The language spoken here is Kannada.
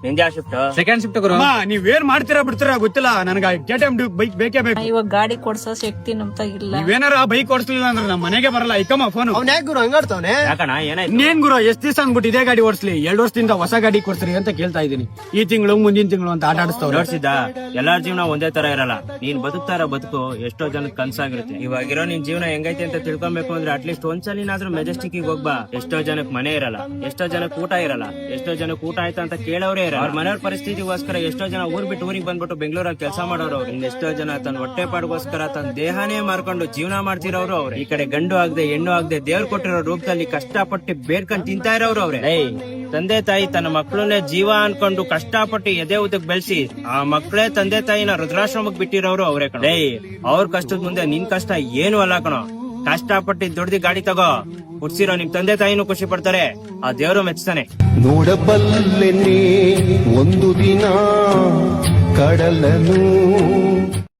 ನಿಂದ್ಯಾ ಶಿಫ್ಟ್? ಸೆಕೆಂಡ್ ಶಿಫ್ಟ್ ಗುರು. ನೀವೇನ್ ಮಾಡ್ತೀರಾ ಬಿಡ್ತೀರಾ ಗೊತ್ತಿಲ್ಲ, ನನಗೆ KTM ಬೈಕ್ ಬೇಕೇ ಬೇಕು. ಇವಾಗ ಗಾಡಿ ಕೊಡ್ಸೋ ಶಕ್ತಿ ನಮ್ತ ಇಲ್ಲ. ನೀವೇನಾರ ಬೈಕ್ ಓಡಿಸ್ಲಿಲ್ಲ ಅಂದ್ರೆ ನಮ್ಮ ಮನೆಗೆ ಬರಲ್ಲ. ಇಕ್ಕಮ್ಮ ಫೋನ್. ಅವ್ನ ಯಾಕೆ ಗುರು ಹಂಗಾಡ್ತಾವನೆ? ಯಾಕಣ ಏನಾಯ್ತು? ಇನ್ನೇನ್ ಗುರು, ಎಷ್ಟ್ ದಿವಸ ಅಂದ್ಬಿಟ್ಟು ಇದೇ ಗಾಡಿ ಓಡಿಸ್ಲಿ, 2 ವರ್ಷದಿಂದ ಹೊಸ ಗಾಡಿ ಕೊಡ್ಸ್ರಿ ಅಂತ ಕೇಳ್ತಾ ಇದೀನಿ. ಈ ತಿಂಗಳು ಮುಂದಿನ ತಿಂಗಳು ಅಂತ ಆಟ ಆಡಿಸ್ತವ್ರು. ನೋಡ್ಸಿದ್ದ ಎಲ್ಲಾರ ಜೀವನ ಒಂದೇ ತರ ಇರಲ್ಲ. ನೀನ್ ಬದುಕ್ತಾರ ಬದುಕು ಎಷ್ಟೋ ಜನಕ್ಕೆ ಕನ್ಸಾಗಿರುತ್ತೆ. ಇವಾಗಿರೋ ನಿನ್ ಜೀವನ ಹೆಂಗೈತೆ ಅಂತ ತಿಳ್ಕೊಬೇಕು ಅಂದ್ರೆ ಅಟ್ಲೀಸ್ಟ್ ಒಂದ್ಸಲಿನಾದ್ರೂ ಮೆಜೆಸ್ಟಿಕ್ ಹೋಗ್ಬಾ. ಎಷ್ಟೋ ಜನಕ್ಕೆ ಮನೆ ಇರಲ್ಲ, ಎಷ್ಟೋ ಜನಕ್ಕೆ ಊಟ ಇರಲ್ಲ, ಎಷ್ಟೋ ಜನಕ್ಕೆ ಊಟ ಆಯ್ತಾ ಅಂತ ಕೇಳೋರೇ ಇರಲ್ಲ. ಅವ್ರ ಮನೆಯವ್ರ ಪರಿಸ್ಥಿತಿಗೋಸ್ಕರ ಎಷ್ಟೋ ಜನ ಊರ್ ಬಿಟ್ಟು ಊರಿಗೆ ಬಂದ್ಬಿಟ್ಟು ಬೆಂಗಳೂರಲ್ಲಿ ಕೆಲಸ ಮಾಡೋರು ಅವ್ರು. ಇನ್ನೆಷ್ಟೋ ಜನ ತನ್ನ ಹೊಟ್ಟೆ ಪಾಡ್ಗೋಸ್ಕರ ತನ್ನ ದೇಹನೇ ಮಾರ್ಕೊಂಡು ಜೀವನ ಮಾಡ್ತಿರೋರು ಅವ್ರೆ. ಈ ಕಡೆ ಗಂಡು ಆಗದೆ ಹೆಣ್ಣು ಆಗದೆ ದೇವ್ರು ಕೊಟ್ಟಿರೋ ರೂಪದಲ್ಲಿ ಕಷ್ಟಪಟ್ಟು ಬೇಡ್ಕೊಂಡು ತಿಂತಾ ಇರೋರು ಅವ್ರೆ. ತಂದೆ ತಾಯಿ ತನ್ನ ಮಕ್ಕಳನ್ನೇ ಜೀವ ಅನ್ಕೊಂಡು ಕಷ್ಟಪಟ್ಟು ಎದೆ ಉದ್ದಕ್ ಬೆಳೆಸಿ ಆ ಮಕ್ಕಳೇ ತಂದೆ ತಾಯಿನ ರುದ್ರಾಶ್ರಮಕ್ ಬಿಟ್ಟಿರೋರು ಅವ್ರೆ ಕಣ. ಅವ್ರ ಕಷ್ಟದ ಮುಂದೆ ನಿನ್ ಕಷ್ಟ ಏನು ಅಲ್ಲ ಕಣೋ. ಕಷ್ಟಪಟ್ಟು ದೊಡ್ಡದಿ ಗಾಡಿ ತಗೋ ಹುಡ್ಸಿರೋ ನಿಮ್ ತಂದೆ ತಾಯಿನೂ ಖುಷಿ ಪಡ್ತಾರೆ, ಆ ದೇವ್ರು ಮೆಚ್ತಾನೆ. ನೋಡಬಲ್ಲೆನೆ ಒಂದು ದಿನ ಕಡಲನು